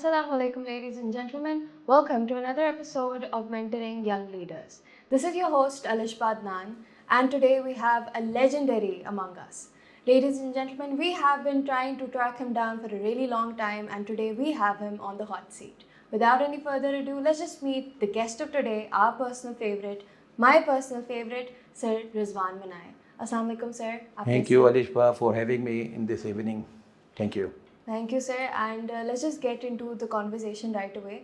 Assalamu alaikum, ladies and gentlemen. Welcome to another episode of Mentoring Young Leaders. This is your host, Alish Badnan, and today we have a legendary among us. Ladies and gentlemen, we have been trying to track him down for a really long time, and today we have him on the hot seat. Without any further ado, let's just meet the guest of today, our personal favorite, my personal favorite, Sir Rizwan Minai. Assalamu alaikum, sir. Thank you, Alishba, for having me in this evening. Thank you. Thank you, sir. And let's just get into the conversation right away.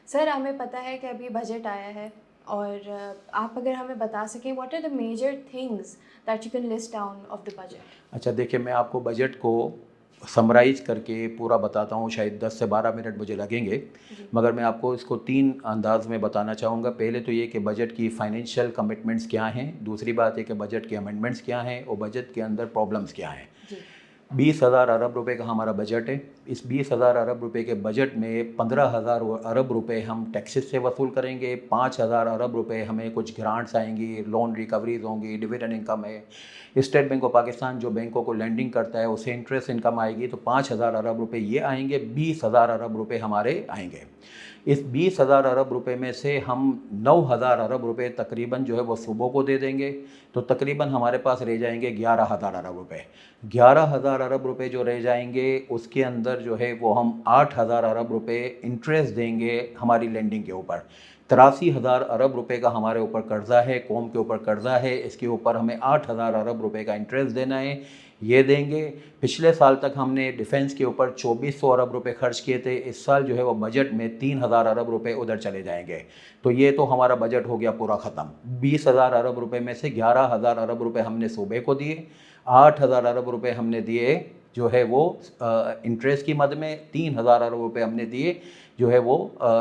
Sir, हमें पता है कि अभी budget आया है और आप अगर हमें बता सकें what are the major things that you can list down of the budget? अच्छा देखिए, मैं आपको बजट को समराइज़ करके पूरा बताता हूँ, शायद 10 से 12 मिनट मुझे लगेंगे, मगर मैं आपको इसको 3 अंदाज में बताना चाहूँगा। पहले तो ये कि बजट की फाइनेंशियल कमिटमेंट्स क्या हैं, दूसरी बात है कि बजट के अमेंडमेंट्स क्या हैं और बजट के अंदर प्रॉब्लम्स क्या हैं। 20,000 अरब रुपए का हमारा बजट है। इस 20,000 अरब रुपए के बजट में 15,000 अरब रुपए हम टैक्सेस से वसूल करेंगे, 5,000 अरब रुपए हमें कुछ ग्रांट्स आएंगी, लोन रिकवरीज होंगी, डिविडेंड इनकम है। स्टेट बैंक ऑफ पाकिस्तान जो बैंकों को लेंडिंग करता है उससे इंटरेस्ट इनकम आएगी, तो 5,000 अरब रुपए ये आएंगे, 20,000 अरब रुपए हमारे आएंगे। इस 20,000 अरब रुपए में से हम 9,000 अरब रुपए तकरीबन जो है वो सूबों को दे देंगे, तो तकरीबन हमारे पास रह जाएंगे 11,000 अरब रुपए। 11,000 अरब रुपए जो रह जाएंगे उसके अंदर जो है वो हम 8,000 अरब रुपए इंटरेस्ट देंगे हमारी लेंडिंग के ऊपर। 83,000 अरब रुपए का हमारे ऊपर कर्ज़ा है, कौम के ऊपर कर्ज़ा है, इसके ऊपर हमें 8,000 अरब रुपए का इंटरेस्ट देना है, ये देंगे। पिछले साल तक हमने डिफेंस के ऊपर 2400 अरब रुपए खर्च किए थे, इस साल जो है वो बजट में 3,000 अरब रुपए उधर चले जाएंगे, तो ये तो हमारा बजट हो गया पूरा ख़त्म। 20,000 अरब रुपए में से 11,000 अरब रुपए हमने सूबे को दिए, 8,000 अरब रुपए हमने दिए जो है वो इंटरेस्ट की मद में, 3,000 अरब रुपए हमने दिए जो है वो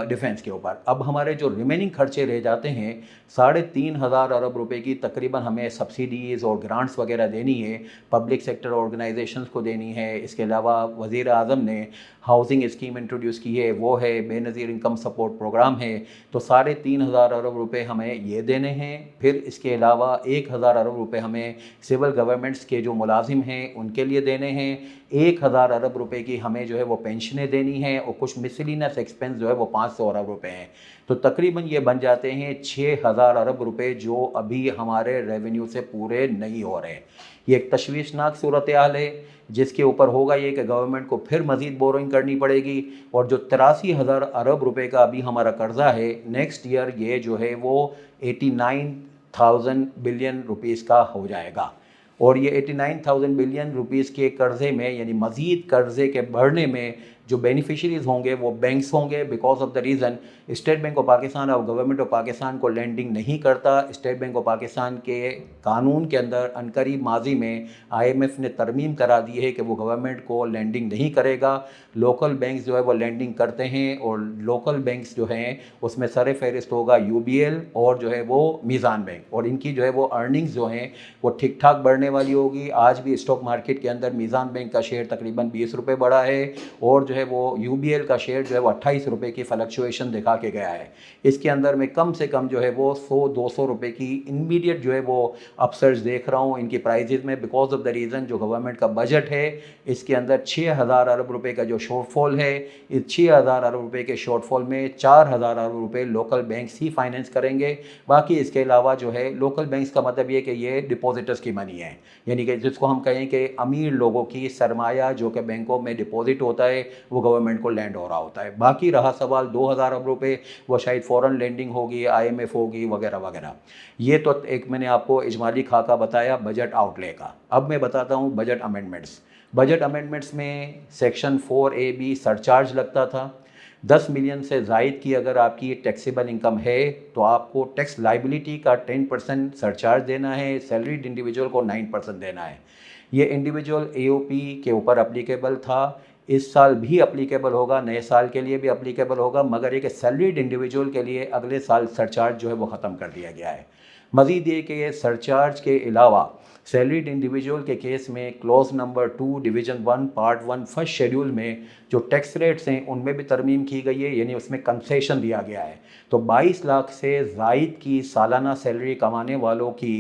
डिफेंस के ऊपर। अब हमारे जो रिमेनिंग खर्चे रह जाते हैं 3,500 अरब रुपए की तकरीबन हमें सब्सिडीज़ और ग्रांट्स वगैरह देनी है, पब्लिक सेक्टर ऑर्गेनाइजेशंस को देनी है। इसके अलावा वज़ीर आज़म ने हाउसिंग स्कीम इंट्रोड्यूस की है, वो है, बेनज़ीर इनकम सपोर्ट प्रोग्राम है, तो 3,500 अरब रुपए हमें ये देने हैं। फिर इसके अलावा 1,000 अरब रुपए हमें सिविल गवर्नमेंट्स के जो मुलाजिम हैं उनके लिए देने हैं, 1,000 अरब रुपए की हमें जो है वो पेंशनें देनी हैं, और कुछ मिसलिनियस एक्सपेंस जो है वो 500 अरब रुपए हैं, तो तकरीबन ये बन जाते हैं 6,000 अरब रुपए जो अभी हमारे रेवेन्यू से पूरे नहीं हो रहे। ये एक तशवीशनाक सूरत हाल है, जिसके ऊपर होगा ये कि गवर्नमेंट को फिर मज़ीद बोरोइंग करनी पड़ेगी, और जो 83,000 अरब रुपए का अभी हमारा कर्ज़ा है, नेक्स्ट ईयर ये जो है वो 89,000 बिलियन रुपीज़ का हो जाएगा। और ये 89,000 बिलियन रुपीज़ के कर्ज़े में, यानी मज़ीद कर्ज़े के बढ़ने में जो बेनिफिशरीज़ होंगे वो बैंक्स होंगे, because of the reason state bank of Pakistan और गवर्नमेंट ऑफ पाकिस्तान को लेंडिंग नहीं करता। स्टेट बैंक ऑफ पाकिस्तान के कानून के अंदर अनकरीब माजी में IMF ने तरमीम करा दी है कि वो गवर्नमेंट को लेंडिंग नहीं करेगा, लोकल बैंक्स जो है वो लेंडिंग करते हैं, और लोकल बैंक्स जो हैं उसमें सर फहरिस्त होगा UBL और जो है वो मीज़ान बैंक, और इनकी जो है वो अर्निंग्स जो हैं वो ठीक ठाक बढ़ने वाली होगी। आज भी स्टॉक मार्केट के अंदर मीज़ान बैंक का शेयर तकरीबन 20 रुपये बढ़ा है, और जो है वो UBL का शेयर जो है वो 28 रुपये की फ्लक्चुएशन दिखा के गया है। इसके अंदर में कम से कम जो है वो 100-200 रुपये की इमीडिएट जो है वो अपसर्ज देख रहा हूँ इनकी प्राइजेज़ में, बिकॉज ऑफ द रीज़न जो गवर्नमेंट का बजट है इसके अंदर 6,000 अरब रुपये का जो शॉर्टफॉल है, इस 6,000 अरब रुपये के शॉर्टफॉल में 4,000 अरब रुपये लोकल बैंक्स ही फाइनेंस करेंगे। बाकी इसके अलावा जो है लोकल बैंक्स का मतलब ये कि ये डिपॉजिटर्स की मनी है, यानी कि जिसको हम कहें कि अमीर लोगों की सरमाया जो कि बैंकों में डिपॉजिट होता है वो गवर्नमेंट को लैंड हो रहा होता है। बाकी रहा सवाल 2,000 अरब रुपये, वो शायद फ़ॉरेन लेंडिंग होगी, IMF होगी वगैरह वगैरह। ये तो एक मैंने आपको इजमाली खाका बताया बजट आउटले का। अब मैं बताता हूँ बजट अमेंडमेंट्स। बजट अमेंडमेंट्स में सेक्शन 4AB सरचार्ज लगता था। 10 मिलियन से ज़ायद की अगर आपकी टैक्सेबल इनकम है तो आपको टैक्स लाइबिलिटी का 10% सरचार्ज देना है, सैलरीड इंडिविजुअल को 9% देना है। ये इंडिविजुअल AOP के ऊपर अप्लीकेबल था, इस साल भी अप्लीकेबल होगा, नए साल के लिए भी अप्लीकेबल होगा, मगर ये कि सैलरीड इंडिविजुअल के लिए अगले साल सरचार्ज जो है वो ख़त्म कर दिया गया है। मज़ीद ये कि ये सरचार्ज के अलावा सैलरीड इंडिविजुअल के केस में clause number 2 division 1 part 1 first schedule में जो टैक्स रेट्स हैं उनमें भी तरमीम की गई है, यानी उसमें कंसेशन दिया गया है। तो 22 लाख से ज़ायद की सालाना सैलरी कमाने वालों की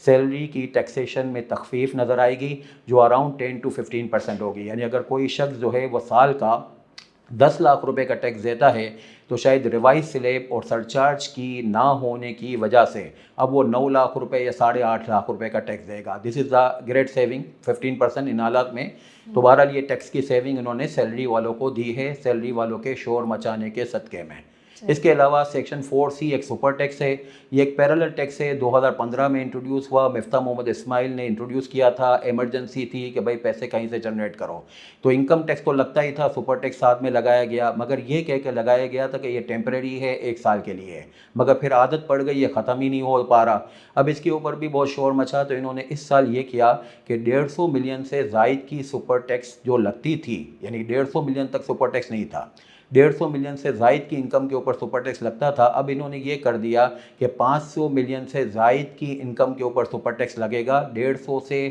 सैलरी की टैक्सेशन में तखफीफ नज़र आएगी, जो अराउंड 10 to 15% होगी। यानी अगर कोई शख्स जो है वो साल का 10 लाख रुपए का टैक्स देता है तो शायद रिवाइज स्लैब और सरचार्ज की ना होने की वजह से अब वो 9 लाख रुपए या 8.5 लाख रुपए का टैक्स देगा। This is the great saving 15% इन हालात में। तो बहरहाल ये टैक्स की सेविंग इन्होंने सैलरी वालों को दी है, सैलरी वालों के शोर मचाने के सदक़े में। इसके अलावा सेक्शन 4C एक सुपर टैक्स है, ये एक पैरेलल टैक्स है, 2015 में इंट्रोड्यूस हुआ, मिफ्ता मोहम्मद इस्माइल ने इंट्रोड्यूस किया था, इमरजेंसी थी कि भाई पैसे कहीं से जनरेट करो, तो इनकम टैक्स तो लगता ही था, सुपर टैक्स साथ में लगाया गया, मगर ये कह के लगाया गया था कि ये टेम्परेरी है, 1 साल के लिए है, मगर फिर आदत पड़ गई, ये ख़त्म ही नहीं हो पा रहा। अब इसके ऊपर भी बहुत शोर मचा, तो इन्होंने इस साल ये किया कि 150 मिलियन से ज़ायद की सुपर टैक्स जो लगती थी, यानी 150 मिलियन तक सुपर टैक्स नहीं था, 150 मिलियन से ज़ायद की इनकम के ऊपर सुपर टैक्स लगता था, अब इन्होंने ये कर दिया कि 500 मिलियन से ज़ायद की इनकम के ऊपर सुपर टैक्स लगेगा, 150 से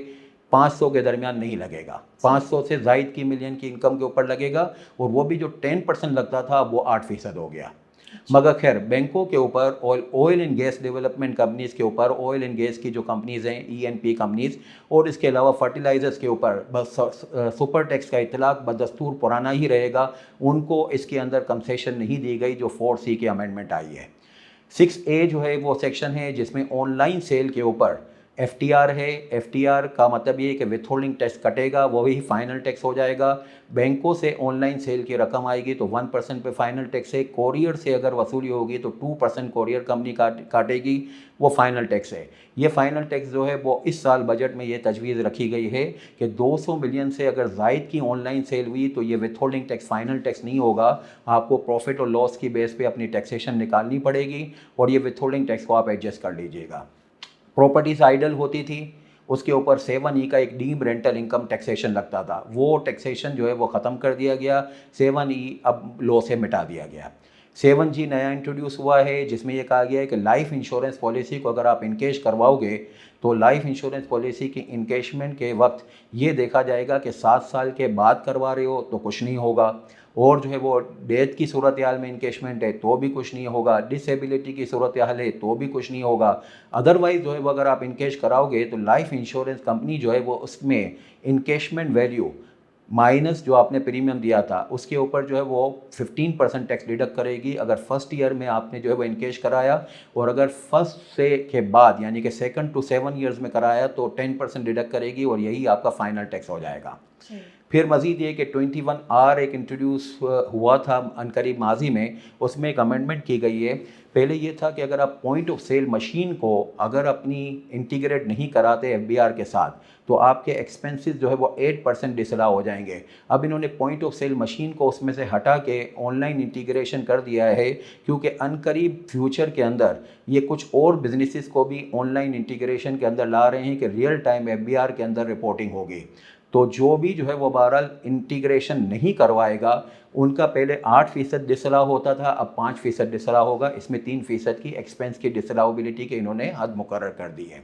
500 के दरमियान नहीं लगेगा, 500 से ज़ायद की मिलियन की इनकम के ऊपर लगेगा, और वो भी जो 10% लगता था वो 8% हो गया। मगर खैर बैंकों के ऊपर, oil and gas development companies के ऊपर, ऑयल एंड गैस की जो कंपनीज़ हैं E&P कंपनीज़, और इसके अलावा फर्टिलाइज़र्स के ऊपर बस सुपर टैक्स का इतलाक़ बदस्तूर पुराना ही रहेगा, उनको इसके अंदर कंसेशन नहीं दी गई जो 4C की अमेंडमेंट आई है। 6A जो है वो सेक्शन है जिसमें ऑनलाइन सेल के ऊपर FTR है। FTR का मतलब ये कि विथहोल्डिंग टैक्स कटेगा, वही फाइनल टैक्स हो जाएगा। बैंकों से ऑनलाइन सेल की रकम आएगी तो 1% पे फाइनल टैक्स है, कोरियर से अगर वसूली होगी तो 2% कोरियर कंपनी काटेगी, वो फाइनल टैक्स है। ये फाइनल टैक्स जो है वो इस साल बजट में ये तजवीज़ रखी गई है कि 200 मिलियन से अगर ज़ायद की ऑनलाइन सेल हुई तो ये विथहोल्डिंग टैक्स फाइनल टैक्स नहीं होगा, आपको प्रॉफिट और लॉस की बेस पे अपनी टैक्सेशन निकालनी पड़ेगी, और ये विथहोल्डिंग टैक्स को आप एडजस्ट कर लीजिएगा। प्रॉपर्टीज़ आइडल होती थी, उसके ऊपर 7E का एक डीम रेंटल इनकम टैक्सेशन लगता था, वो टैक्सेशन जो है वो ख़त्म कर दिया गया, 7E अब लॉ से मिटा दिया गया। 7G नया इंट्रोड्यूस हुआ है जिसमें ये कहा गया है कि लाइफ इंश्योरेंस पॉलिसी को अगर आप इनकेश करवाओगे तो लाइफ इंश्योरेंस पॉलिसी की इनकेशमेंट के वक्त ये देखा जाएगा कि 7 साल के बाद करवा रहे हो तो कुछ नहीं होगा, और जो है वो डेथ की सूरत हाल में इनकेशमेंट है तो भी कुछ नहीं होगा, डिसेबिलिटी की सूरत हाल है तो भी कुछ नहीं होगा। अदरवाइज़ जो है वो अगर आप इनकेश कराओगे तो लाइफ इंश्योरेंस कंपनी जो है वो उसमें इनकेशमेंट वैल्यू माइनस जो आपने प्रीमियम दिया था उसके ऊपर जो है वो 15% टैक्स डिडक्ट करेगी अगर फर्स्ट ईयर में आपने जो है वो इनकेश कराया, और अगर फर्स्ट से के बाद यानी कि 2 to 7 ईयर्स में कराया तो 10% डिडक्ट करेगी, और यही आपका फाइनल टैक्स हो जाएगा। फिर मज़ीद ये कि 21R एक इंट्रोड्यूस हुआ था अनकरीब माजी में, उसमें एक अमेंडमेंट की गई है। पहले ये था कि अगर आप पॉइंट ऑफ सेल मशीन को अगर अपनी इंटीग्रेट नहीं कराते FBR के साथ तो आपके एक्सपेंसेस जो है वो 8% डिसअलाउ हो जाएंगे। अब इन्होंने पॉइंट ऑफ सेल मशीन को उसमें से हटा के ऑनलाइन इंटीग्रेशन कर दिया है, क्योंकि अनकरीब फ्यूचर के अंदर ये कुछ और बिजनेसेस को भी ऑनलाइन इंटीग्रेशन के अंदर ला रहे हैं कि रियल टाइम FBR के अंदर रिपोर्टिंग होगी। तो जो भी जो है वो बहरहाल इंटीग्रेशन नहीं करवाएगा उनका पहले 8% डिसअलाउ होता था, अब 5% डिसअलाउ होगा। इसमें 3% की एक्सपेंस की डिसअलाउबिलिटी के इन्होंने हद मुकर्रर कर दी है।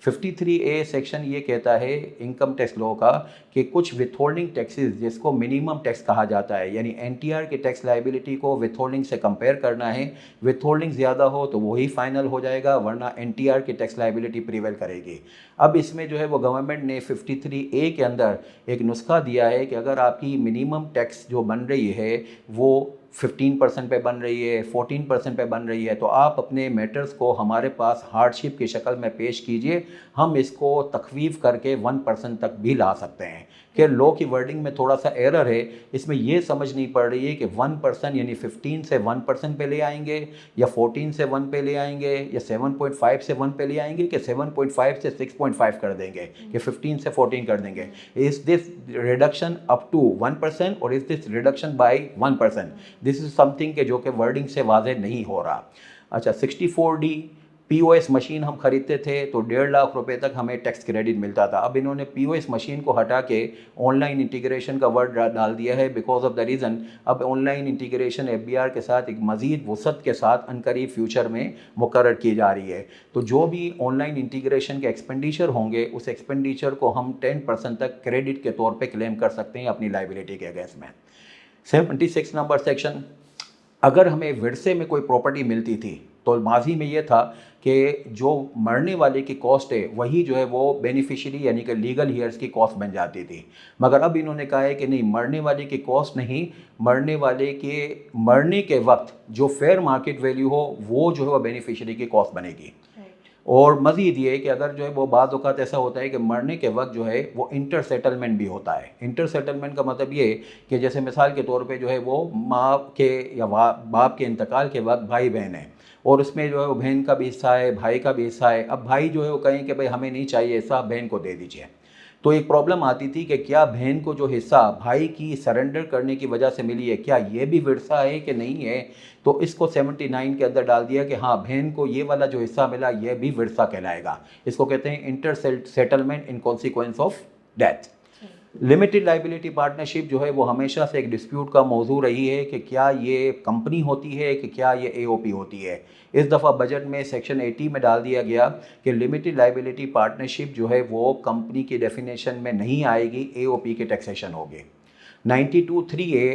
53A सेक्शन ये कहता है इनकम टैक्स लॉ का कि कुछ विथहोल्डिंग टैक्सेस जिसको मिनिमम टैक्स कहा जाता है, यानी NTR की टैक्स लाइबिलिटी को विथहोल्डिंग से कंपेयर करना है, विथहोल्डिंग ज़्यादा हो तो वही फाइनल हो जाएगा, वरना NTR की टैक्स लाइबिलिटी प्रीवेल करेगी। अब इसमें जो है वो गवर्नमेंट ने 53A के अंदर एक नुस्खा दिया है कि अगर आपकी मिनिमम टैक्स जो बन रही है वो 15% पे बन रही है, 14% पे बन रही है, तो आप अपने मैटर्स को हमारे पास हार्डशिप की शक्ल में पेश कीजिए, हम इसको तखफीफ करके 1% तक भी ला सकते हैं। कि लॉ की वर्डिंग में थोड़ा सा एरर है, इसमें ये समझ नहीं पड़ रही है कि 1% यानी 15 से 1% पे ले आएंगे, या 14 से 1 पे ले आएंगे, या 7.5 से 1 पे ले आएंगे, कि 7.5 से 6.5 कर देंगे, कि 15 से 14 कर देंगे। Is this reduction up to 1% और is this reduction by 1%? This is something के जो कि वर्डिंग से वाज़ेह नहीं हो रहा। अच्छा, 64D POS मशीन हम ख़रीदते थे तो 1.5 लाख रुपए तक हमें टैक्स क्रेडिट मिलता था। अब इन्होंने POS मशीन को हटा के ऑनलाइन इंटीग्रेशन का वर्ड डाल दिया है, बिकॉज ऑफ द रीज़न अब ऑनलाइन इंटीग्रेशन FBR के साथ एक मज़ीद वसअत के साथ अनकरीब फ्यूचर में मुकर्रर की जा रही है। तो जो भी ऑनलाइन इंटीग्रेशन के एक्सपेंडिचर होंगे उस एक्सपेंडिचर को हम 10% तक क्रेडिट के तौर पर क्लेम कर सकते हैं अपनी लाइबिलिटी के अगेंस्ट में। 76 नंबर सेक्शन, अगर हमें विरसे में कोई प्रॉपर्टी मिलती थी तो تو माजी में ये था कि जो मरने वाले की कॉस्ट है वही जो है वो बेनिफिशियरी यानी कि लीगल ईयर्स की कॉस्ट बन जाती थी। मगर अब इन्होंने कहा है कि नहीं, मरने वाले की कॉस्ट नहीं, मरने वाले के मरने के वक्त जो फेयर मार्केट वैल्यू हो वो जो है वो बेनिफिशियरी की कॉस्ट बनेगी। और मज़ीद ये कि अगर जो है वो बाज़ औक़ात ऐसा होता है कि मरने के वक्त जो है वो इंटर सेटलमेंट भी होता है। इंटर सेटलमेंट का मतलब ये कि जैसे मिसाल के तौर पे जो है वो माँ के या बाप के इंतकाल के वक्त भाई बहन है और उसमें जो है वो बहन का भी हिस्सा है, भाई का भी हिस्सा है। अब भाई जो है वो कहें कि भाई हमें नहीं चाहिए हिस्सा, बहन को दे दीजिए। तो एक प्रॉब्लम आती थी कि क्या बहन को जो हिस्सा भाई की सरेंडर करने की वजह से मिली है, क्या ये भी विरसा है कि नहीं है। तो इसको 79 के अंदर डाल दिया कि हाँ, बहन को ये वाला जो हिस्सा मिला ये भी विरसा कहलाएगा। इसको कहते हैं inter settlement in consequence of death. Limited liability partnership जो है वो हमेशा से एक डिस्प्यूट का मौजू रही है कि क्या ये कंपनी होती है कि क्या ये एओपी होती है। इस दफ़ा बजट में सेक्शन 80 में डाल दिया गया कि लिमिटेड लाइबिलिटी पार्टनरशिप जो है वो कंपनी की डेफिनेशन में नहीं आएगी, एओपी के टैक्सेशन होगी। 92(3)A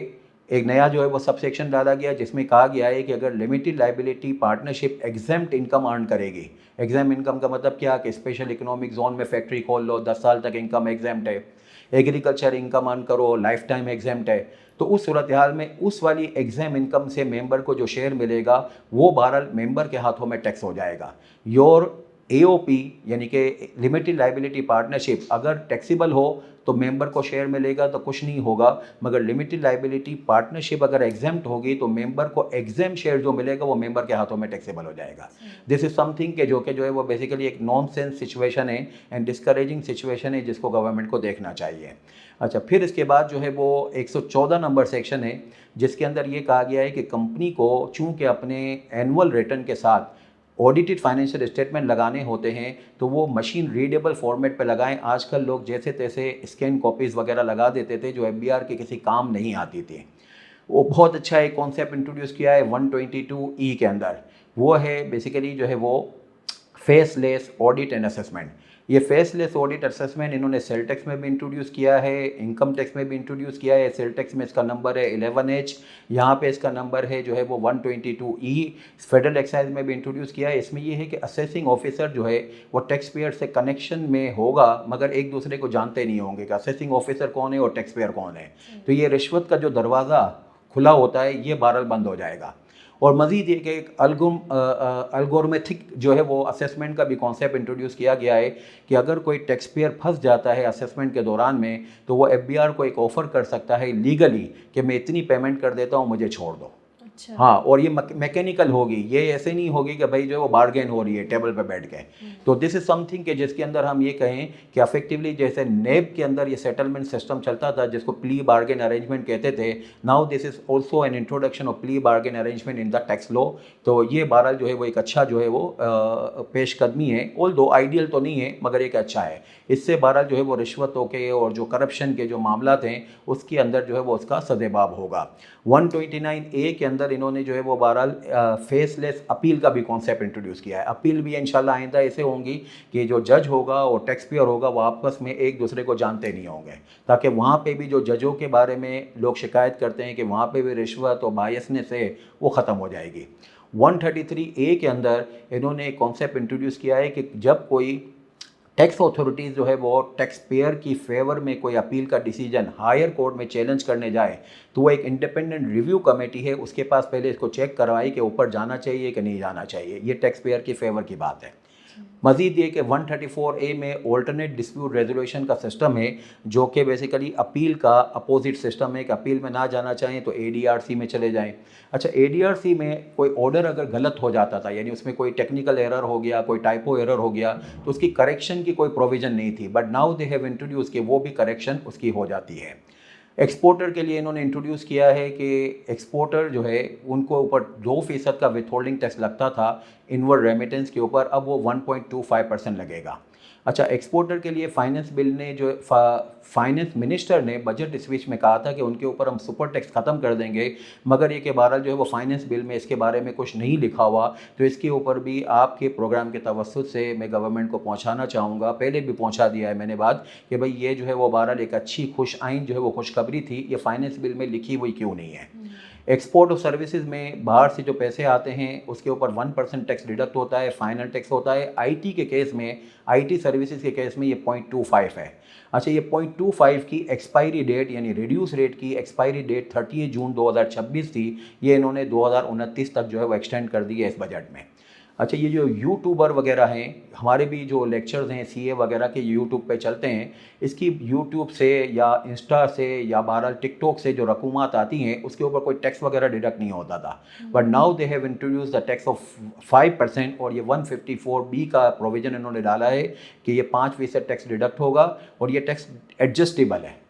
एक नया जो है वो सब सेक्शन डाला गया जिसमें कहा गया है कि अगर limited liability partnership exempt income earn करेगी, एग्जेम्प्ट इनकम का मतलब क्या कि स्पेशल इकोनॉमिक जोन में फैक्ट्री खोल लो, 10 साल तक इनकम एग्जेम्प्ट है, एग्रीकल्चर इनकम अर्न करो, लाइफ टाइम एग्जेम्प्ट है, तो उस सूरत हाल में उस वाली एग्जाम इनकम से मेंबर को जो शेयर मिलेगा वो बहरहाल मेंबर के हाथों में टैक्स हो जाएगा। योर एओपी यानी कि लिमिटेड लाइबिलिटी पार्टनरशिप अगर टैक्सीबल हो तो मेंबर को शेयर मिलेगा तो कुछ नहीं होगा, मगर लिमिटेड लाइबिलिटी पार्टनरशिप अगर एग्जेम्प्ट होगी तो मेंबर को एग्जेम्प्ट शेयर जो मिलेगा वो मेंबर के हाथों में टैक्सेबल हो जाएगा। दिस इज समथिंग के जो है वो बेसिकली एक नॉन सेंस सिचुएशन है एंड डिस्करेजिंग सिचुएशन है जिसको गवर्नमेंट को देखना चाहिए। अच्छा, फिर इसके बाद जो है वो 114 नंबर सेक्शन है जिसके अंदर ये कहा गया है कि कंपनी को चूँकि अपने एनुअल रिटर्न के साथ ऑडिटेड फाइनेंशियल स्टेटमेंट लगाने होते हैं तो वो मशीन रीडेबल फॉर्मेट पे लगाएं। आजकल लोग जैसे तैसे स्कैन कॉपीज़ वगैरह लगा देते थे जो एफबीआर के किसी काम नहीं आती थी। वो बहुत अच्छा एक कॉन्सेप्ट इंट्रोड्यूस किया है 122E के अंदर, वो है बेसिकली जो है वो फेसलेस ऑडिट एंड असेसमेंट। ये फेसलेस ऑडिट असेसमेंट इन्होंने सेल टैक्स में भी इंट्रोड्यूस किया है, इनकम टैक्स में भी इंट्रोड्यूस किया है। सेल टैक्स में इसका नंबर है 11H, यहाँ पे इसका नंबर है जो है वो 122E। फेडरल एक्साइज में भी इंट्रोड्यूस किया है। इसमें ये है कि असेसिंग ऑफिसर जो है वो टैक्स पेयर से कनेक्शन में होगा मगर एक दूसरे को जानते नहीं होंगे कि असेसिंग ऑफिसर कौन है और टैक्स पेयर कौन है। तो ये रिश्वत का जो दरवाज़ा खुला होता है ये बहरहाल बंद हो जाएगा। और मज़ीद ये कि एक अल्गोरिथमिक जो है वो असेसमेंट का भी कॉन्सेप्ट इंट्रोड्यूस किया गया है कि अगर कोई टैक्स पेयर फंस जाता है असेसमेंट के दौरान में तो वो एफबीआर को एक ऑफ़र कर सकता है लीगली कि मैं इतनी पेमेंट कर देता हूँ, मुझे छोड़ दो। अच्छा। हाँ, और ये मैकेनिकल होगी, ये ऐसे नहीं होगी कि भाई जो है वो बार्गेन हो रही है टेबल पे बैठ के। तो दिस इज़ समथिंग कि जिसके अंदर हम ये कहें कि अफेक्टिवली जैसे नेब के अंदर ये सेटलमेंट सिस्टम चलता था जिसको प्ली बार्गेन अरेंजमेंट कहते थे, now this is also an introduction of plea bargain arrangement in the tax law. तो ये बहरहाल जो है वो एक अच्छा जो है वो पेशकदमी है, ऑल्दो आइडियल तो नहीं है मगर एक अच्छा है। इससे बहरहाल जो है वो रिश्वतों के और जो करप्शन के जो मामला हैं उसके अंदर जो है वो उसका सदेबाब होगा। 129A के अंदर इन्होंने जो है वो बहरहाल फेसलेस अपील का भी कॉन्सेप्ट इंट्रोड्यूस किया है। अपील भी इंशाल्लाह आइंदा ऐसे होंगी कि जो जज होगा और टैक्स पेयर होगा वो आपस में एक दूसरे को जानते नहीं होंगे, ताकि वहाँ पे भी जो जजों के बारे में लोग शिकायत करते हैं कि वहाँ पे भी रिश्वत और बायसनेस है वो ख़त्म हो जाएगी। 133A के अंदर इन्होंने एक कॉन्सेप्ट इंट्रोड्यूस किया है कि जब कोई टैक्स अथॉरिटीज़ जो है वो टैक्स पेयर की फेवर में कोई अपील का डिसीजन हायर कोर्ट में चैलेंज करने जाए तो वो एक इंडिपेंडेंट रिव्यू कमेटी है उसके पास पहले इसको चेक करवाई कि ऊपर जाना चाहिए कि नहीं जाना चाहिए। ये टैक्स पेयर की फेवर की बात है। मज़ीद ये कि 134A में ऑल्टरनेट डिस्प्यूट रेजोल्यूशन का सिस्टम है जो कि बेसिकली अपील का अपोजिट सिस्टम है कि अपील में ना जाना चाहें तो ADRC में चले जाएं। अच्छा, ADRC में कोई ऑर्डर अगर गलत हो जाता था यानी उसमें कोई टेक्निकल एरर हो गया, कोई टाइपो एरर हो गया तो उसकी करेक्शन की कोई प्रोविज़न नहीं थी, but now they have introduce कि वो भी करेक्शन उसकी हो जाती है। एक्सपोर्टर के लिए इन्होंने इंट्रोड्यूस किया है कि एक्सपोर्टर जो है उनको ऊपर 2% का विथहोल्डिंग टैक्स लगता था इनवर्ड रेमिटेंस के ऊपर, अब वो 1.25% लगेगा। अच्छा, एक्सपोर्टर के लिए फाइनेंस बिल ने जो फाइनेंस मिनिस्टर ने बजट स्पीच में कहा था कि उनके ऊपर हम सुपर टैक्स ख़त्म कर देंगे, मगर ये के बहरहाल जो है वो फाइनेंस बिल में इसके बारे में कुछ नहीं लिखा हुआ। तो इसके ऊपर भी आपके प्रोग्राम के तवस्सुत से मैं गवर्नमेंट को पहुंचाना चाहूँगा, पहले भी पहुंचा दिया है मैंने बात कि भाई ये जो है वो बहरहाल एक अच्छी खुश आइन जो है वो खुशखबरी थी, ये फाइनेंस बिल में लिखी हुई क्यों नहीं है। एक्सपोर्ट और सर्विसेज में बाहर से जो पैसे आते हैं उसके ऊपर 1% टैक्स डिडक्ट होता है, फाइनल टैक्स होता है। आईटी के केस में, आईटी सर्विसेज के केस में ये 0.25 है। अच्छा, ये 0.25 की एक्सपायरी डेट यानी रिड्यूस रेट की एक्सपायरी डेट 30 जून 2026 थी, ये इन्होंने 2029 तक जो है वो एक्सटेंड कर दी है इस बजट में। अच्छा, ये जो यूट्यूबर वगैरह हैं, हमारे भी जो लेक्चर्स हैं सीए वगैरह के यूट्यूब पे चलते हैं, इसकी यूट्यूब से या इंस्टा से या बहरहाल टिकटॉक से जो रकूमात आती हैं उसके ऊपर कोई टैक्स वगैरह डिडक्ट नहीं होता था, but now they have introduce the tax of 5%, और ये 154B का प्रोविज़न इन्होंने डाला है कि ये 5% टैक्स डिडक्ट होगा, और ये टैक्स एडजस्टेबल है।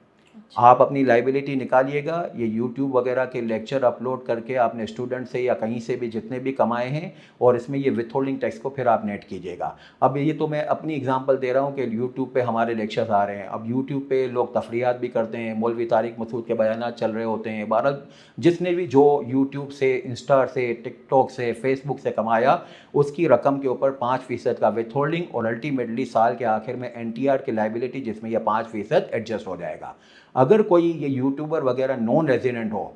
आप अपनी लाइबिलिटी निकालिएगा, ये यूट्यूब वगैरह के लेक्चर अपलोड करके आपने स्टूडेंट से या कहीं से भी जितने भी कमाए हैं, और इसमें ये विथहोल्डिंग टैक्स को फिर आप नेट कीजिएगा। अब ये तो मैं अपनी एग्जांपल दे रहा हूँ कि यूट्यूब पे हमारे लेक्चर्स आ रहे हैं, अब यूट्यूब पे लोग तफरीयात भी करते हैं, मौलवी तारिक मसूद के बयानात चल रहे होते हैं। बहरहाल जिसने भी जो यूट्यूब से, इंस्टा से, टिकटॉक से, फेसबुक से कमाया, उसकी रकम के ऊपर 5% का विथहोल्डिंग, और अल्टीमेटली साल के आखिर में NTR की लाइबिलिटी जिसमें यह 5% एडजस्ट हो जाएगा। अगर कोई ये यूट्यूबर वगैरह नॉन रेजिडेंट हो,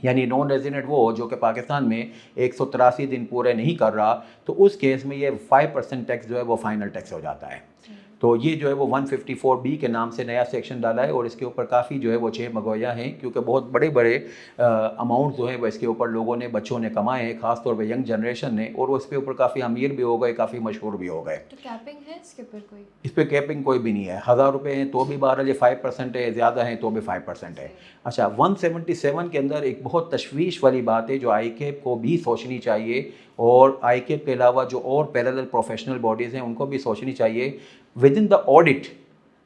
यानी नॉन रेजिडेंट वो हो जो कि पाकिस्तान में 183 दिन पूरे नहीं कर रहा, तो उस केस में ये 5% टैक्स जो है वो फाइनल टैक्स हो जाता है। तो ये जो है वो 154B के नाम से नया सेक्शन डाला है, और इसके ऊपर काफ़ी जो है वो छः मगोया हैं, क्योंकि बहुत बड़े बड़े अमाउंट जो है वो इसके ऊपर लोगों ने, बच्चों ने कमाए हैं, ख़ासतौर पे यंग जनरेशन ने, और वो इस पे ऊपर काफ़ी अमीर भी हो गए, काफ़ी मशहूर भी हो गए। तो कैपिंग है इसके ऊपर कोई? इस पर कैपिंग कोई भी नहीं है। 1000 रुपये हैं तो भी 12, ये 5% है, ज़्यादा है तो भी 5% है। अच्छा, 177 के अंदर एक बहुत तशवीश वाली बात है जो ICAP को भी सोचनी चाहिए, और ICAP के अलावा जो और पैरेलल प्रोफेशनल बॉडीज़ हैं उनको भी सोचनी चाहिए। With in the audit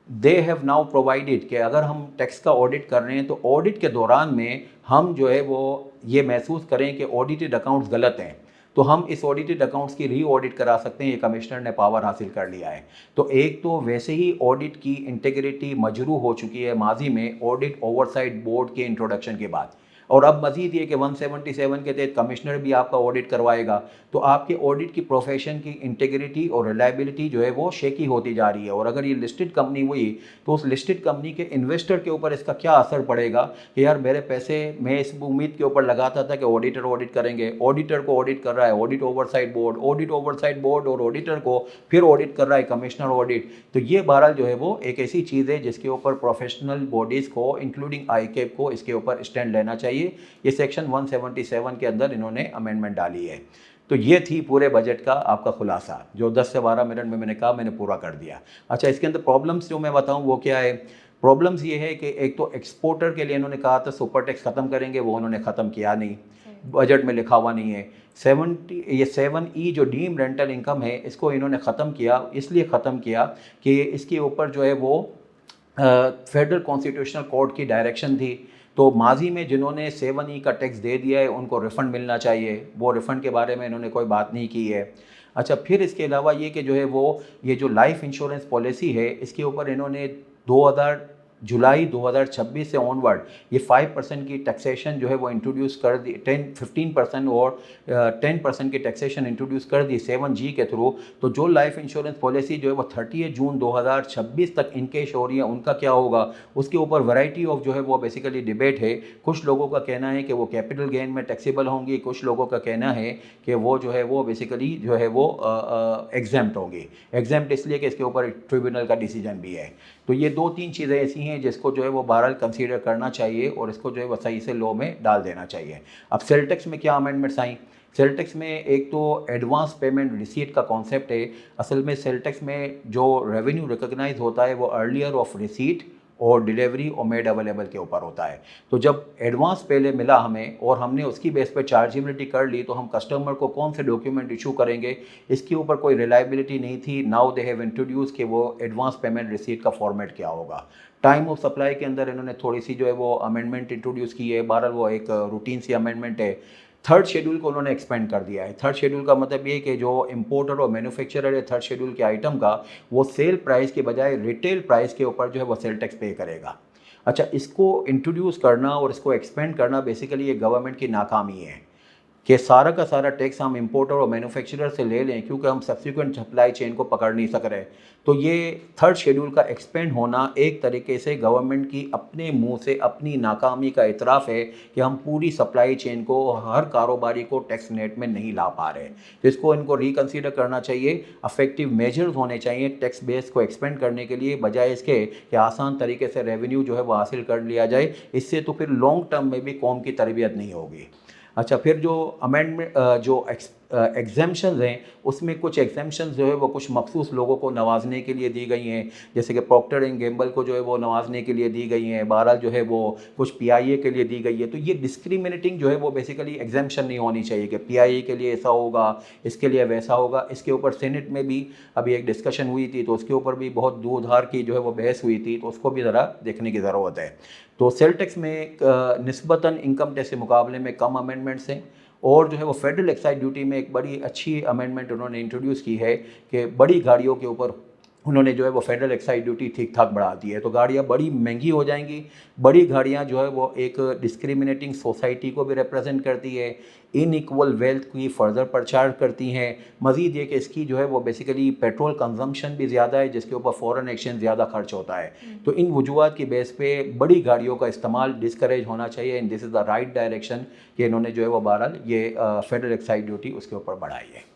they have now provided कि अगर हम टैक्स का ऑडिट कर रहे हैं तो ऑडिट के दौरान में हम जो है वो ये महसूस करें कि ऑडिटेड अकाउंट्स गलत हैं, तो हम इस ऑडिटेड अकाउंट्स की री ऑडिट करा सकते हैं। ये कमिश्नर ने पावर हासिल कर लिया है। तो एक तो वैसे ही ऑडिट की इंटीग्रिटी मजरू हो चुकी है माजी में ऑडिट ओवरसाइट बोर्ड के इंट्रोडक्शन के बाद, और अब मजीद ये कि 177 के तहत कमिश्नर भी आपका ऑडिट करवाएगा, तो आपके ऑडिट की प्रोफेशन की इंटीग्रिटी और रिलायबिलिटी जो है वो शेकी होती जा रही है। और अगर ये लिस्टेड कंपनी हुई तो उस लिस्टेड कंपनी के इन्वेस्टर के ऊपर इसका क्या असर पड़ेगा कि यार मेरे पैसे मैं इस उम्मीद के ऊपर लगाता था कि ऑडिटर ऑडिट करेंगे, ऑडिटर को ऑडिट कर रहा है ऑडिट ओवरसाइट बोर्ड, और ऑडिटर को फिर ऑडिट कर रहा है कमिश्नर ऑडिट। तो ये बहरहाल जो है वो एक ऐसी चीज़ है जिसके ऊपर प्रोफेशनल बॉडीज़ को इंक्लूडिंग ICAP को इसके ऊपर स्टैंड लेना चाहिए। ये सेक्शन 177 के अंदर इन्होंने अमेंडमेंट डाली है। तो ये थी पूरे बजट का आपका खुलासा, जो 10 से 12 मिनट में मैंने कहा मैंने पूरा कर दिया। अच्छा, इसके अंदर प्रॉब्लम्स जो मैं बताऊं वो क्या है। प्रॉब्लम्स ये है कि एक तो एक्सपोर्टर के लिए इन्होंने कहा था सुपर टैक्स ख़त्म करेंगे, वो उन्होंने ख़त्म किया नहीं, बजट में लिखा हुआ नहीं है। 7E जो डीम रेंटल इनकम है इसको इन्होंने ख़त्म किया, इसलिए ख़त्म किया कि इसके ऊपर जो है वो फेडरल कॉन्स्टिट्यूशनल कोर्ट की डायरेक्शन थी। तो माजी में जिन्होंने 7E का टैक्स दे दिया है उनको रिफ़ंड मिलना चाहिए, वो रिफ़ंड के बारे में इन्होंने कोई बात नहीं की है। अच्छा, फिर इसके अलावा ये कि जो है वो ये जो लाइफ इंश्योरेंस पॉलिसी है इसके ऊपर इन्होंने 2000 जुलाई 2026 से ऑनवर्ड ये 5% की टैक्सेशन जो है वो इंट्रोड्यूस कर दी, 15% और 10% की टैक्सेशन इंट्रोड्यूस कर दी 7G के थ्रू। तो जो लाइफ इंश्योरेंस पॉलिसी जो है वो 30 जून 2026 तक इनकेश हो रही है, उनका क्या होगा उसके ऊपर वैरायटी ऑफ जो है वो बेसिकली डिबेट है। कुछ लोगों का कहना है कि वो कैपिटल गेन में टैक्सेबल होंगी, कुछ लोगों का कहना है कि वो जो है वो बेसिकली जो है वो एग्जेम्प्ट होंगी। एग्जेम्प्ट इसलिए कि इसके ऊपर ट्रिब्यूनल का डिसीजन भी है। तो ये 2-3 चीज़ें ऐसी हैं जिसको जो है वो बहरहाल कंसीडर करना चाहिए और इसको जो है वो सही से लॉ में डाल देना चाहिए। अब सेल टैक्स में क्या अमेंडमेंट्स आई। सेल टैक्स में एक तो एडवांस पेमेंट रिसीट का कॉन्सेप्ट है। असल में सेल टैक्स में जो रेवेन्यू रिकॉग्नाइज होता है वो अर्लियर ऑफ रिसीट और डिलीवरी और मेड अवेलेबल के ऊपर होता है। तो जब एडवांस पहले मिला हमें और हमने उसकी बेस पे चार्जेबिलिटी कर ली तो हम कस्टमर को कौन से डॉक्यूमेंट इशू करेंगे, इसके ऊपर कोई रिलायबिलिटी नहीं थी। नाउ दे हैव इंट्रोड्यूस कि वो एडवांस पेमेंट रिसीट का फॉर्मेट क्या होगा। टाइम ऑफ सप्लाई के अंदर इन्होंने थोड़ी सी जो है वो अमेंडमेंट इंट्रोड्यूस की है। बहरहाल वो एक रूटीन सी अमेंडमेंट है। थर्ड शेड्यूल को उन्होंने एक्सपेंड कर दिया है। थर्ड शेड्यूल का मतलब ये कि जो इंपोर्टर और मैन्युफैक्चरर है थर्ड शेड्यूल के आइटम का, वो सेल प्राइस के बजाय रिटेल प्राइस के ऊपर जो है वो सेल टैक्स पे करेगा। अच्छा, इसको इंट्रोड्यूस करना और इसको एक्सपेंड करना बेसिकली ये गवर्नमेंट की नाकामी है। کہ سارا کا سارا ٹیکس ہم امپورٹر اور مینوفیکچرر سے لے لیں کیونکہ ہم سبسیکوینٹ سپلائی چین کو پکڑ نہیں سک رہے. تو یہ تھرڈ شیڈول کا ایکسپینڈ ہونا ایک طریقے سے گورنمنٹ کی اپنے منہ سے اپنی ناکامی کا اعتراف ہے کہ ہم پوری سپلائی چین کو ہر کاروباری کو ٹیکس نیٹ میں نہیں لا پا رہے. تو اس کو ان کو ریکنسیڈر کرنا چاہیے. افیکٹو میجرز ہونے چاہیے ٹیکس بیس کو ایکسپینڈ کرنے کے لیے, بجائے اس کے کہ آسان طریقے سے ریونیو جو ہے وہ حاصل کر لیا جائے. اس سے تو پھر لانگ ٹرم میں بھی قوم کی تربیت نہیں ہوگی. اچھا, پھر جو امینڈمنٹ جو ایگزیمشنز ہیں اس میں کچھ ایگزیمشنز جو ہے وہ کچھ مخصوص لوگوں کو نوازنے کے لیے دی گئی ہیں, جیسے کہ پروکٹر اینڈ گیمبل کو جو ہے وہ نوازنے کے لیے دی گئی ہیں. بہرحال جو ہے وہ کچھ پی آئی اے کے لیے دی گئی ہے. تو یہ ڈسکریمنیٹنگ جو ہے وہ بیسیکلی ایگزیمشن نہیں ہونی چاہیے کہ پی آئی اے کے لیے ایسا ہوگا, اس کے لیے ویسا ہوگا. اس کے اوپر سینٹ میں بھی ابھی ایک ڈسکشن ہوئی تھی, تو اس کے اوپر بھی بہت دور دھار کی جو ہے وہ بحث ہوئی تھی, تو اس کو بھی ذرا دیکھنے کی ضرورت ہے. تو سیل ٹیکس میں نسبتاً انکم ٹیکس کے مقابلے میں کم امینڈمنٹس ہیں, اور جو ہے وہ فیڈرل ایکسائز ڈیوٹی میں ایک بڑی اچھی امینڈمنٹ انہوں نے انٹروڈیوس کی ہے کہ بڑی گاڑیوں کے اوپر انہوں نے جو ہے وہ فیڈرل ایکسائز ڈیوٹی ٹھیک ٹھاک بڑھا دی ہے. تو گاڑیاں بڑی مہنگی ہو جائیں گی. بڑی گاڑیاں جو ہے وہ ایک ڈسکریمنیٹنگ سوسائٹی کو بھی ریپرزینٹ کرتی ہے, ان ایکول ویلتھ کی فردر پرچار کرتی ہیں. مزید یہ کہ اس کی جو ہے وہ بیسیکلی پیٹرول کنزمپشن بھی زیادہ ہے, جس کے اوپر فورن ایکسچینج زیادہ خرچ ہوتا ہے. تو ان وجوہات کی بیس پہ بڑی گاڑیوں کا استعمال ڈسکریج ہونا چاہیے, and this is the right direction کہ انہوں نے جو ہے وہ بہرحال یہ فیڈرل ایکسائز ڈیوٹی اس کے اوپر بڑھائی ہے.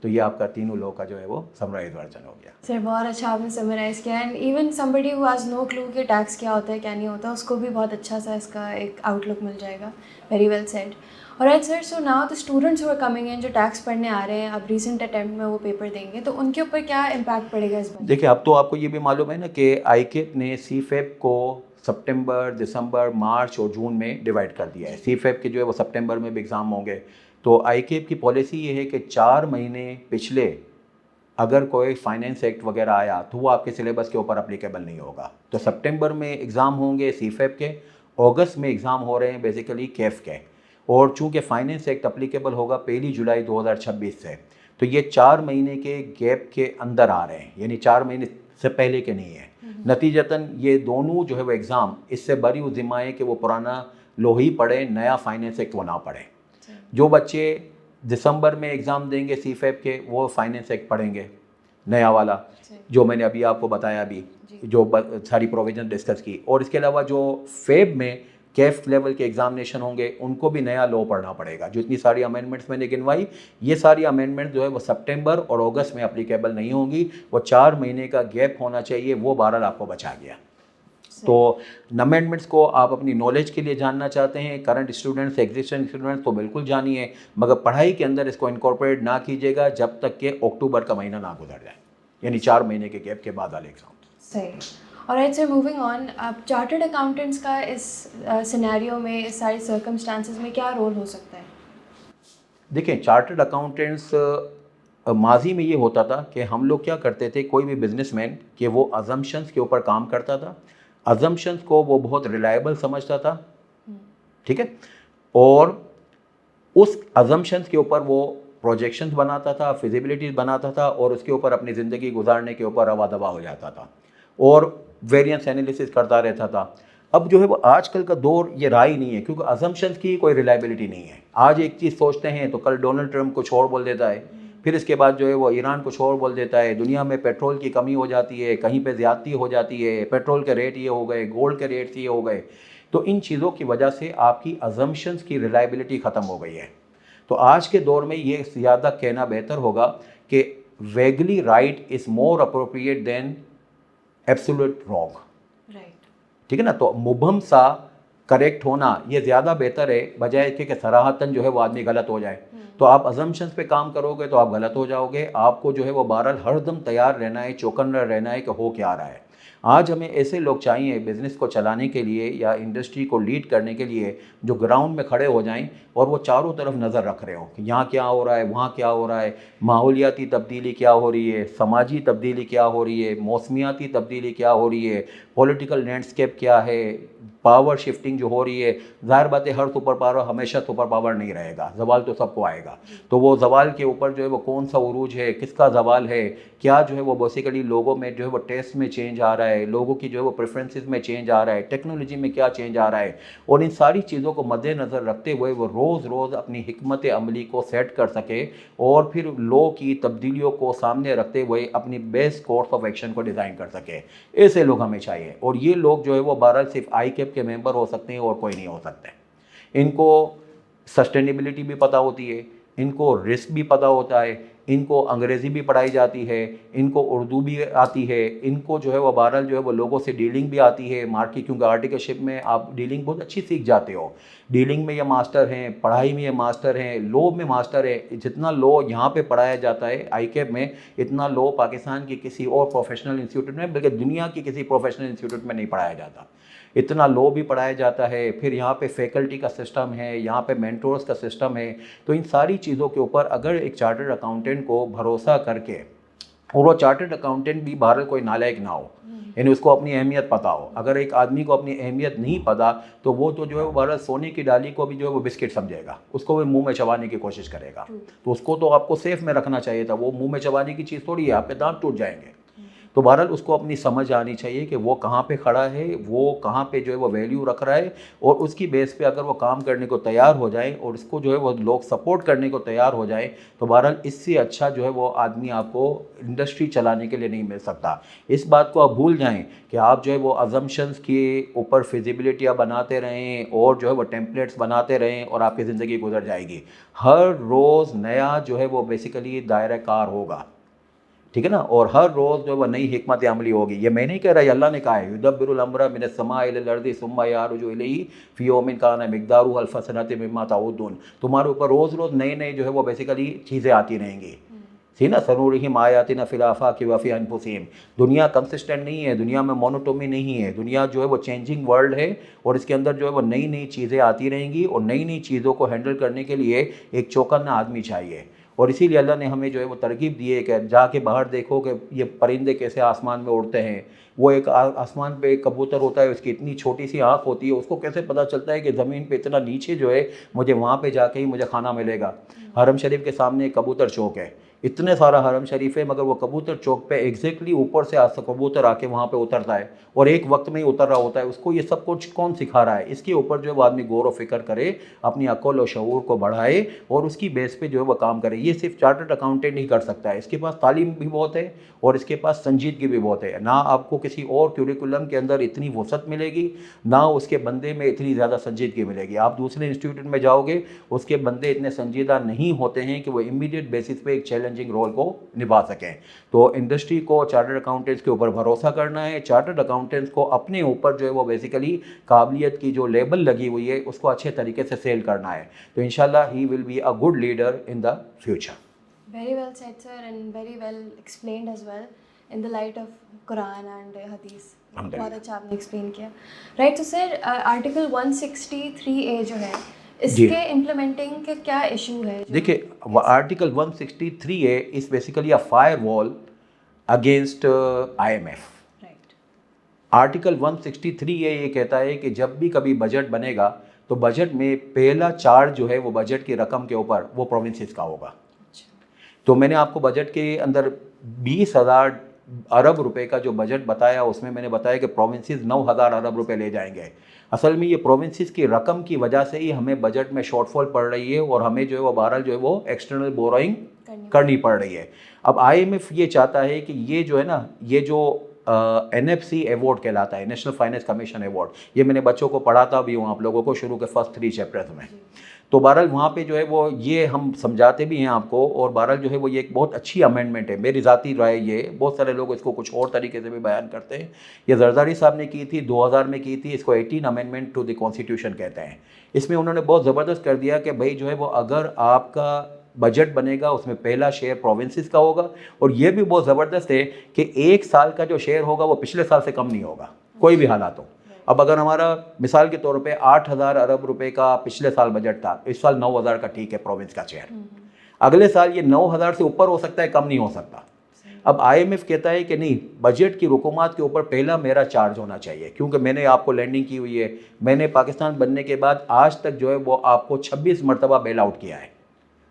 تو یہ آپ کا تینوں لو کا جو ہے وہ سمرائز ورژن ہو گیا. سر بہت اچھا آپ نے سمرائز کیا, and even somebody who has no clue کہ ٹیکس کیا ہوتا ہے کیا نہیں ہوتا, اس کو بھی بہت اچھا سا اس کا ایک آؤٹ لک مل جائے گا. Very well said. alright sir, so now the students who are coming in جو ٹیکس پڑھنے آ رہے ہیں, اب ریسنٹ اٹیمپٹ میں وہ پیپر دیں گے, تو ان کے اوپر کیا امپیکٹ پڑے گا اس بار؟ دیکھیں, اب تو آپ کو یہ بھی معلوم ہے نا کہ آئی کیپ نے سی فیپ کو سپٹمبر, دسمبر, مارچ اور جون میں ڈیوائڈ کر دیا ہے. سی فیپ کے جو ہے وہ سپٹمبر میں بھی ایگزام ہوں گے. تو آئی کیپ کی پالیسی یہ ہے کہ 4 مہینے پچھلے اگر کوئی فائنینس ایکٹ وغیرہ آیا تو وہ آپ کے سلیبس کے اوپر اپلیکیبل نہیں ہوگا. تو سپٹمبر میں ایگزام ہوں گے سی فیپ کے, اگست میں ایگزام ہو رہے ہیں بیسیکلی کیف کے, اور چونکہ فائنینس ایکٹ اپلیکیبل ہوگا 1 جولائی 2026 سے, تو یہ 4 مہینے کے گیپ کے اندر آ رہے ہیں, یعنی 4 مہینے سے پہلے کے نہیں ہیں. نتیجتاً یہ دونوں جو ہے وہ ایگزام اس سے بری ذمہ ہے کہ وہ پرانا لو ہی پڑھیں, نیا فائنینس ایکٹ وہ نہ پڑھیں. جو بچے دسمبر میں ایگزام دیں گے سی فیپ کے, وہ فائنینس ایکٹ پڑھیں گے نیا والا, جو میں نے ابھی آپ کو بتایا, ابھی جو ساری پروویژن ڈسکس کی. اور اس کے علاوہ جو فیب میں کیف لیول کے ایگزامینیشن ہوں گے, ان کو بھی نیا لو پڑھنا پڑے گا. جو اتنی ساری امینڈمنٹس میں نے گنوائی, یہ ساری امینڈمنٹ جو ہے وہ سپٹمبر اور اگست میں اپلیکیبل نہیں ہوں گی. وہ 4 مہینے کا گیپ ہونا چاہیے, وہ بہرحال آپ کو بچا گیا. تو امینڈمنٹس کو آپ اپنی نالج کے لیے جاننا چاہتے ہیں, کرنٹ اسٹوڈنٹس, ایگزسٹنگ اسٹوڈنٹس, تو بالکل جانیے, مگر پڑھائی کے اندر اس کو انکارپوریٹ نہ کیجیے گا جب تک کہ اکتوبر کا مہینہ نہ گزر جائے, یعنی 4 مہینے کے گیپ کے بعد والے ایگزام. صحیح. alright sir, moving on, اب چارٹرڈ اکاؤنٹنٹس کا اس سینیریو میں, اس ساری سرکمسٹانسز میں کیا رول ہو سکتا ہے؟ دیکھیں, چارٹرڈ اکاؤنٹنٹس ماضی میں یہ ہوتا تھا کہ ہم لوگ کیا کرتے تھے, کوئی بھی بزنس مین کہ وہ ازمپشنس کے اوپر کام کرتا تھا, ازمپشنس کو وہ بہت ریلائبل سمجھتا تھا, ٹھیک ہے, اور اس ازمپشنس کے اوپر وہ پروجیکشنز بناتا تھا, فیزیبلٹیز بناتا تھا, اور اس کے اوپر اپنی زندگی گزارنے کے اوپر روا دبا ہو جاتا تھا, اور ویریئنس انالیسس کرتا رہتا تھا. اب جو ہے وہ آج کل کا دور یہ رہا ہی نہیں ہے, کیونکہ ازمپشنز کی کوئی ریلائبلٹی نہیں ہے. آج ایک چیز سوچتے ہیں تو کل ڈونلڈ ٹرمپ کچھ اور بول دیتا ہے, پھر اس کے بعد جو ہے وہ ایران کچھ اور بول دیتا ہے, دنیا میں پیٹرول کی کمی ہو جاتی ہے, کہیں پہ زیادتی ہو جاتی ہے, پیٹرول کے ریٹ یہ ہو گئے, گولڈ کے ریٹ یہ ہو گئے. تو ان چیزوں کی وجہ سے آپ کی ازمپشنز کی ریلائبلٹی ختم ہو گئی ہے. تو آج کے دور میں یہ زیادہ کہنا بہتر ہوگا کہ vaguely right is more appropriate than absolute wrong. ٹھیک ہے نا, تو مبہم سا کریکٹ ہونا یہ زیادہ بہتر ہے, بجائے کہ صراحتاً جو ہے وہ آدمی غلط ہو جائے. تو آپ ازمپشنس پہ کام کرو گے تو آپ غلط ہو جاؤ گے. آپ کو جو ہے وہ بہرحال ہر دم تیار رہنا ہے, چوکنا رہنا ہے کہ ہو کیا رہا ہے. آج ہمیں ایسے لوگ چاہیے بزنس کو چلانے کے لیے یا انڈسٹری کو لیڈ کرنے کے لیے, جو گراؤنڈ میں کھڑے ہو جائیں اور وہ چاروں طرف نظر رکھ رہے ہوں کہ یہاں کیا ہو رہا ہے, وہاں کیا ہو رہا ہے, ماحولیاتی تبدیلی کیا ہو رہی ہے, سماجی تبدیلی کیا ہو رہی ہے, موسمیاتی تبدیلی کیا ہو رہی ہے, پولیٹیکل لینڈسکیپ کیا ہے, पावर शिफ्टिंग जो हो रही है, ज़ाहिर बात है हर सुपर पावर हमेशा सुपर पावर नहीं रहेगा, जवाल तो सबको आएगा। तो वो जवाल के ऊपर जो है वो कौन सा उरूज है, किसका जवाल है, क्या जो है वो बेसिकली लोगों में जो है वो टेस्ट में चेंज आ रहा है, लोगों की जो है वो प्रेफरेंसेस में चेंज आ रहा है, टेक्नोलॉजी में क्या चेंज आ रहा है, और इन सारी चीज़ों को मद्देनज़र रखते हुए वो रोज़ रोज़ अपनी हिकमत अमली को सेट कर सके और फिर लॉ की तब्दीलियों को सामने रखते हुए अपनी बेस्ट कोर्स ऑफ एक्शन को डिज़ाइन कर सके। ऐसे लोग हमें चाहिए, और ये लोग जो है वो 12 सिर्फ आई कैप के मेंबर हो सकते हैं और कोई नहीं हो सकते। इनको सस्टेनेबिलिटी भी पता होती है, इनको रिस्क भी पता होता है, इनको अंग्रेज़ी भी पढ़ाई जाती है, इनको उर्दू भी आती है, इनको जो है वो बहरहाल जो है वो लोगों से डीलिंग भी आती है मार्केट, क्योंकि आर्टिकलशिप में आप डीलिंग बहुत अच्छी सीख जाते हो। डीलिंग में ये मास्टर हैं, पढ़ाई में ये मास्टर हैं, लॉ में मास्टर है। जितना लॉ यहाँ पे पढ़ाया जाता है आईकेप में, इतना लॉ पाकिस्तान की किसी और प्रोफेशनल इंस्टीट्यूट में, बल्कि दुनिया की किसी प्रोफेशनल इंस्टीट्यूट में नहीं पढ़ाया जाता। इतना लॉ भी पढ़ाया जाता है, फिर यहाँ पे फैकल्टी का सिस्टम है, यहाँ पे मेंटोर्स का सिस्टम है। तो इन सारी चीज़ों के ऊपर अगर एक चार्टर्ड अकाउंटेंट को भरोसा करके, और वो चार्टर्ड अकाउंटेंट भी बाहर कोई नालायक ना हो, यानी उसको अपनी अहमियत पता हो। अगर एक आदमी को अपनी अहमियत नहीं पता तो वो तो जो है वो बाहर सोने की डाली को भी जो है वो बिस्किट समझेगा, उसको वो मुंह में चबाने की कोशिश करेगा। तो उसको तो आपको सेफ में रखना चाहिए था, वो मुंह में चबाने की चीज़ थोड़ी है, आपके दांत टूट जाएंगे। तो बहरहाल उसको अपनी समझ आनी चाहिए कि वो कहाँ पे खड़ा है, वो कहाँ पे जो है वो वैल्यू रख रहा है, और उसकी बेस पे अगर वो काम करने को तैयार हो जाए और उसको जो है वो लोग सपोर्ट करने को तैयार हो जाए, तो बहरहाल इससे अच्छा जो है वो आदमी आपको इंडस्ट्री चलाने के लिए नहीं मिल सकता। इस बात को आप भूल जाएं कि आप जो है वो अजम्पशंस के ऊपर फिजिबिलिटियाँ बनाते रहें और जो है वो टेम्पलेट्स बनाते रहें और आपकी ज़िंदगी गुजर जाएगी। हर रोज़ नया जो है वो बेसिकली दायरा कार होगा, ठीक है ना, और हर रोज़ जो है वह नई हिकमत अमली होगी। ये मैं नहीं कह रहा, ये अल्लाह ने कहा है, युदब्बिरुल अम्रा मिनस समाई इलल अर्दी सुम्मा यारुजु इलैहि फी यौमिन काना मिक़दारुहु अल्फ़ सनतिन मिम्मा तउद्दून। तुम्हारे ऊपर रोज़ रोज़ नई नई जो है वो बेसिकली चीज़ें आती रहेंगी, सी ना, सनूरिहिम आयातिना फ़िल आफ़ाक़ि व फ़ी अनफ़ुसिहिम। दुनिया कंसिस्टेंट नहीं है, दुनिया में मोनोटोमी नहीं है, दुनिया जो है वो चेंजिंग वर्ल्ड है, और इसके अंदर जो है वो नई नई चीज़ें आती रहेंगी, और नई नई चीज़ों को हैंडल करने के लिए एक चौकन्ना आदमी चाहिए। और इसीलिए अल्लाह ने हमें जो है वो तरकीब दी है कि जाके बाहर देखो कि ये परिंदे कैसे आसमान में उड़ते हैं। वो एक आसमान पे एक कबूतर होता है, उसकी इतनी छोटी सी आँख होती है, उसको कैसे पता चलता है कि ज़मीन पे इतना नीचे जो है मुझे वहाँ पे जाके ही मुझे खाना मिलेगा। हरम शरीफ के सामने एक कबूतर चौक है, इतने सारा हरम शरीफ है, मगर वो कबूतर चौक पे एग्जैक्टली ऊपर से कबूतर आके वहाँ पे उतरता है, और एक वक्त में ही उतर रहा होता है। उसको ये सब कुछ कौन सिखा रहा है? इसके ऊपर जो है वो आदमी गौर व फिक्र करे, अपनी अक्ल और शऊर को बढ़ाए, और उसकी बेस पे जो है वो काम करे। ये सिर्फ चार्टर्ड अकाउंटेंट ही कर सकता है। इसके पास तालीम भी बहुत है और इसके पास संजीदगी भी बहुत है। ना आपको किसी और क्यूरिकुलम के अंदर इतनी वसअत मिलेगी, ना उसके बंदे में इतनी ज़्यादा संजीदगी मिलेगी। आप दूसरे इंस्टीट्यूट में जाओगे, उसके बंदे इतने संजीदा नहीं होते हैं कि वो इमीडिएट बेसिस पे एक चैलेंजिंग रोल को निभा सकें। तो इंडस्ट्री को चार्टर्ड अकाउंटेंट्स के ऊपर भरोसा करना है। चार्टर्ड अकाउंटेंट्स को अपने ऊपर जो है वो बेसिकली काबिलियत की जो लेबल लगी हुई है उसको अच्छे तरीके से सेल करना है। तो इंशाल्लाह he will be a good leader in the future. Very well said, sir, and very well explained as well in the light of Quran and Hadith. बहुत अच्छा आपने एक्सप्लेन किया। राइट, तो सर आर्टिकल 163A जो है, इसके implementing के क्या इशू है? देखिए, article 163A is basically a fire wall against IMF। Article 163A ये कहता है कि जब भी कभी बजट बनेगा तो बजट में पहला चार्ज जो है वो बजट की रकम के ऊपर वो प्रोविंसेस का होगा। तो मैंने आपको बजट के अंदर 20,000 अरब रुपए का जो बजट बताया, उसमें मैंने बताया कि प्रोविंसेस 9,000 अरब रुपए ले जाएंगे। असल में ये प्रोविंसेस की रकम की वजह से ही हमें बजट में शॉर्टफॉल पड़ रही है, और हमें जो है वो बहरहाल जो है वो एक्सटर्नल बोरोइंग करनी पड़ रही है। अब IMF ये चाहता है कि ये जो है ना, ये जो NFC अवार्ड कहलाता है, नेशनल फाइनेंस कमीशन अवार्ड, ये मैंने बच्चों को पढ़ाता भी हूँ आप लोगों को शुरू के फर्स्ट 3 चैप्टर्स में। तो बहरहाल वहाँ पे जो है वो ये हम समझाते भी हैं आपको, और बहरहाल जो है वो ये एक बहुत अच्छी अमेंडमेंट है, मेरी ज़ाती राय ये। बहुत सारे लोग इसको कुछ और तरीके से भी बयान करते हैं। ये जरदारी साहब ने की थी, 2000 में की थी। इसको 18 अमेंडमेंट टू द कॉन्स्टिट्यूशन कहते हैं। इसमें उन्होंने बहुत ज़बरदस्त कर दिया कि भाई जो है वो अगर आपका बजट बनेगा उसमें पहला शेयर प्रोविंसेस का होगा, और ये भी बहुत ज़बरदस्त है कि 1 साल का जो शेयर होगा वो पिछले साल से कम नहीं होगा, कोई भी हालात हो। अब अगर हमारा मिसाल के तौर पे 8,000 अरब रुपए का पिछले साल बजट था, इस साल 9,000 का ठीक है प्रोविंस का शेयर, अगले साल ये 9,000 से ऊपर हो सकता है, कम नहीं हो सकता। اب آئی ایم ایف کہتا ہے کہ نہیں, بجٹ کی رکومات کے اوپر پہلا میرا چارج ہونا چاہیے, کیونکہ میں نے آپ کو لینڈنگ کی ہوئی ہے. میں نے پاکستان بننے کے بعد آج تک جو ہے وہ آپ کو 26 مرتبہ بیل آؤٹ کیا ہے.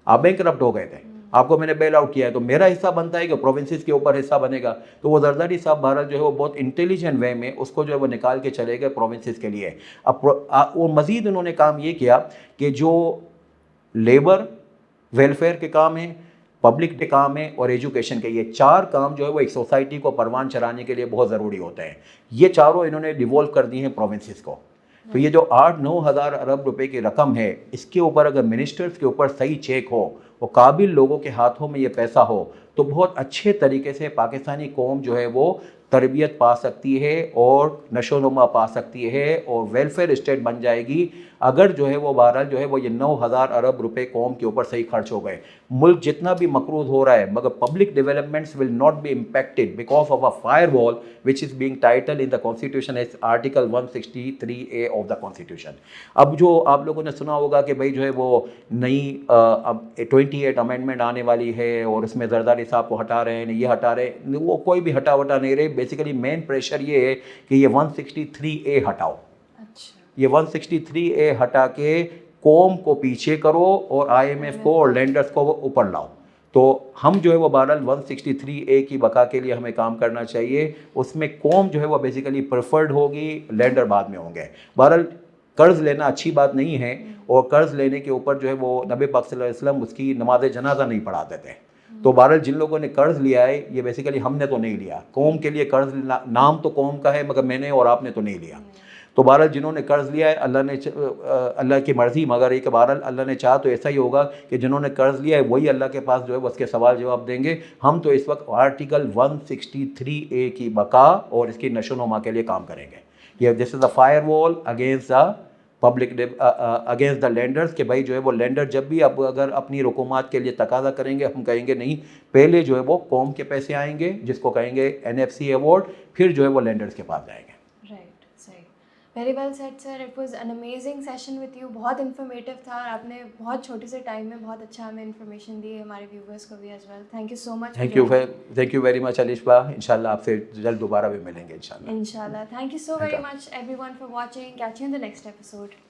آپ بینک کرپٹ ہو گئے تھے, آپ کو میں نے بیل آؤٹ کیا ہے, تو میرا حصہ بنتا ہے کہ پروونسز کے اوپر حصہ بنے گا. تو وہ زرداری صاحب بھارت جو ہے وہ بہت انٹیلیجنٹ وے میں اس کو جو ہے وہ نکال کے چلے گئے پروونسز کے لیے. اب وہ مزید انہوں نے کام یہ کیا کہ جو لیبر ویلفیئر کے کام ہیں, پبلک کے کام ہیں اور ایجوکیشن کے, یہ 4 کام جو ہے وہ ایک سوسائٹی کو پروان چلانے کے لیے بہت ضروری ہوتے ہیں. یہ چاروں انہوں نے ڈیوالو کر دی ہیں پروونسز کو. تو یہ جو 8-9 ہزار ارب روپے کی رقم ہے, اس کے اوپر اگر منسٹرز کے اوپر صحیح چیک ہو, وہ قابل لوگوں کے ہاتھوں میں یہ پیسہ ہو, تو بہت اچھے طریقے سے پاکستانی قوم جو ہے وہ تربیت پا سکتی ہے اور نشو و نما پا سکتی ہے اور ویلفیئر اسٹیٹ بن جائے گی. اگر جو ہے وہ بہرحال جو ہے وہ یہ 9,000 ارب روپے قوم کے اوپر صحیح خرچ ہو گئے. ملک جتنا بھی مقروض ہو رہا ہے, مگر public developments will not be impacted because of a firewall which is being titled in the constitution as article 163A of the constitution. اب جو آپ لوگوں نے سنا ہوگا کہ بھائی جو ہے وہ نئی اب 28 امینڈمنٹ آنے والی ہے اور اس میں زرداری صاحب کو ہٹا رہے ہیں, یہ ہٹا رہے ہیں, وہ کوئی بھی ہٹا نہیں رہے. بیسیکلی مین پریشر یہ ہے کہ یہ 163A ہٹاؤ. یہ 163A ہٹا کے قوم کو پیچھے کرو اور آئی ایم ایف کو اور لینڈرز کو اوپر لاؤ. تو ہم جو ہے وہ بہرحال 163A کی بقا کے لیے ہمیں کام کرنا چاہیے. اس میں قوم جو ہے وہ بیسیکلی پریفرڈ ہوگی, لینڈر بعد میں ہوں گے. بہرحال قرض لینا اچھی بات نہیں ہے, اور قرض لینے کے اوپر جو ہے وہ نبی پاک صلی اللہ علیہ وسلم اس کی نماز جنازہ نہیں پڑھاتے تھے. تو بہرحال جن لوگوں نے قرض لیا ہے, یہ بیسیکلی ہم نے تو نہیں لیا, قوم کے لیے قرض, نام تو قوم کا ہے مگر میں نے اور آپ نے تو نہیں لیا. تو بہرحال جنہوں نے قرض لیا ہے, اللہ کی مرضی, مگر ایک بہرحال اللہ نے چاہا تو ایسا ہی ہوگا کہ جنہوں نے قرض لیا ہے وہی اللہ کے پاس جو ہے اس کے سوال جواب دیں گے. ہم تو اس وقت آرٹیکل 163A کی بقا اور اس کی نشو و نما کے لیے کام کریں گے. یہ دس از اے فائر وال against the public, against the landers, کہ بھائی جو ہے وہ لینڈر جب بھی اب اگر اپنی رقومات کے لیے تقاضا کریں گے, ہم کہیں گے نہیں, پہلے جو ہے وہ قوم کے پیسے آئیں گے جس کو کہیں گے NFC ایوارڈ, پھر جو ہے وہ لینڈرز کے پاس جائیں گے. Very well said sir, it was an amazing session with you. بہت انفارمیٹیو تھا اور آپ نے بہت چھوٹے سے ٹائم میں بہت اچھا ہمیں انفارمیشن دی, ہمارے ویورس کو بھی as well. Thank you so much. Thank you very much Alishba. انشاءاللہ آپ سے جلد دوبارہ بھی ملیں گے انشاءاللہ. انشاءاللہ. Thank you so very much every one for watching. Catch you in the next episode.